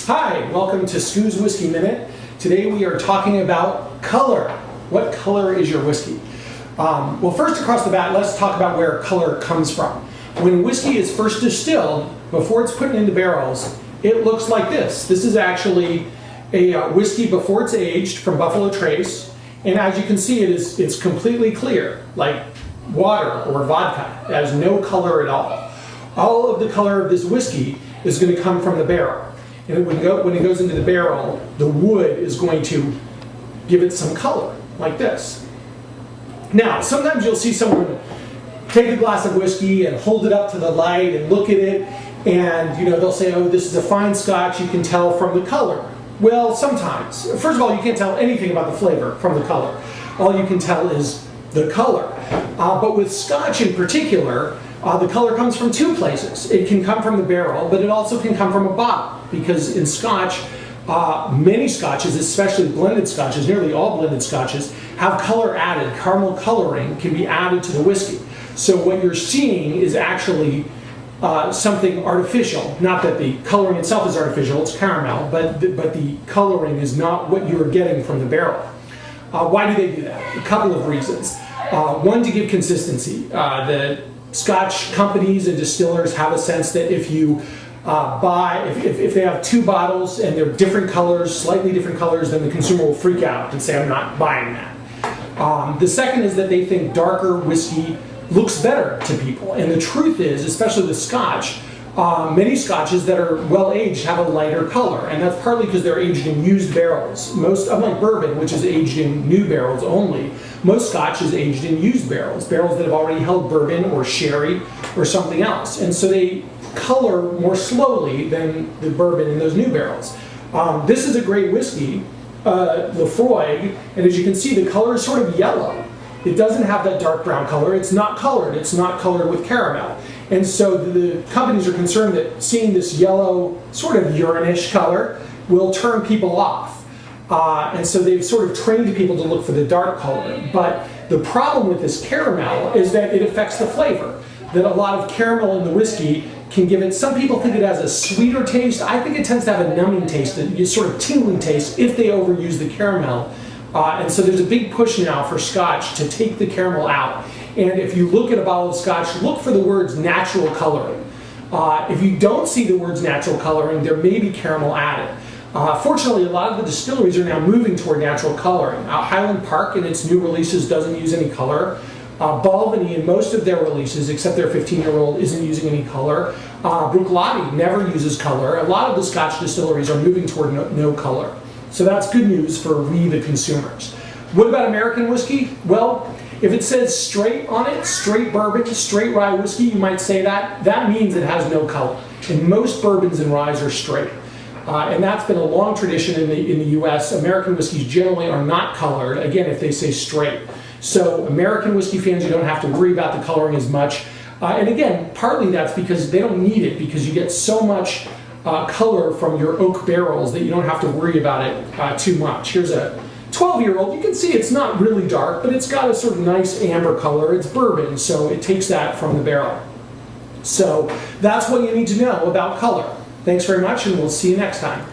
Hi, welcome to Stu's Whiskey Minute. Today we are talking about color. What color is your whiskey? Well, first across the bat, let's talk about where color comes from. When whiskey is first distilled, before it's put into barrels, it looks like this. This is actually a whiskey before it's aged from Buffalo Trace, and as you can see, it's completely clear, like water or vodka. It has no color at all. All of the color of this whiskey is going to come from the barrel. And when it goes into the barrel, the wood is going to give it some color, like this. Now, sometimes you'll see someone take a glass of whiskey and hold it up to the light and look at it, and they'll say, oh, this is a fine Scotch, you can tell from the color. Well, sometimes. First of all, you can't tell anything about the flavor from the color. All you can tell is the color. But with Scotch in particular, the color comes from two places. It can come from the barrel, but it also can come from a bottle. Because in Scotch, many Scotches, especially blended Scotches, nearly all blended Scotches, have color added. Caramel coloring can be added to the whiskey. So what you're seeing is actually something artificial. Not that the coloring itself is artificial, it's caramel, but the coloring is not what you're getting from the barrel. Why do they do that? A couple of reasons. One, to give consistency. The Scotch companies and distillers have a sense that if you if they have two bottles and they're different colors, slightly different colors, then the consumer will freak out and say, I'm not buying that. The second is that they think darker whiskey looks better to people. And the truth is, especially with Scotch, many Scotches that are well aged have a lighter color. And that's partly because they're aged in used barrels. Unlike bourbon, which is aged in new barrels only, most Scotch is aged in used barrels that have already held bourbon or sherry or something else. And so they color more slowly than the bourbon in those new barrels. This is a great whiskey, Laphroaig, and as you can see, the color is sort of yellow. It doesn't have that dark brown color. It's not colored. It's not colored with caramel. And so the companies are concerned that seeing this yellow, sort of urine-ish color will turn people off. And so they've sort of trained people to look for the dark color. But the problem with this caramel is that it affects the flavor. That a lot of caramel in the whiskey can give it, some people think it has a sweeter taste. I think it tends to have a numbing taste, a sort of tingling taste if they overuse the caramel. And so there's a big push now for Scotch to take the caramel out. And if you look at a bottle of Scotch, look for the words natural coloring. If you don't see the words natural coloring, there may be caramel added. Fortunately, a lot of the distilleries are now moving toward natural coloring. Highland Park in its new releases doesn't use any color. Balvenie in most of their releases, except their 15-year-old, isn't using any color. Bruichladdich never uses color. A lot of the Scotch distilleries are moving toward no color. So that's good news for we, the consumers. What about American whiskey? Well, if it says straight on it, straight bourbon, straight rye whiskey, you might say that. That means it has no color. And most bourbons and ryes are straight. And that's been a long tradition in the U.S. American whiskeys generally are not colored, again, if they say straight. So American whiskey fans, you don't have to worry about the coloring as much. And again, partly that's because they don't need it, because you get so much color from your oak barrels that you don't have to worry about it too much. Here's a 12-year-old. You can see it's not really dark, but it's got a sort of nice amber color. It's bourbon, so it takes that from the barrel. So that's what you need to know about color. Thanks very much, and we'll see you next time.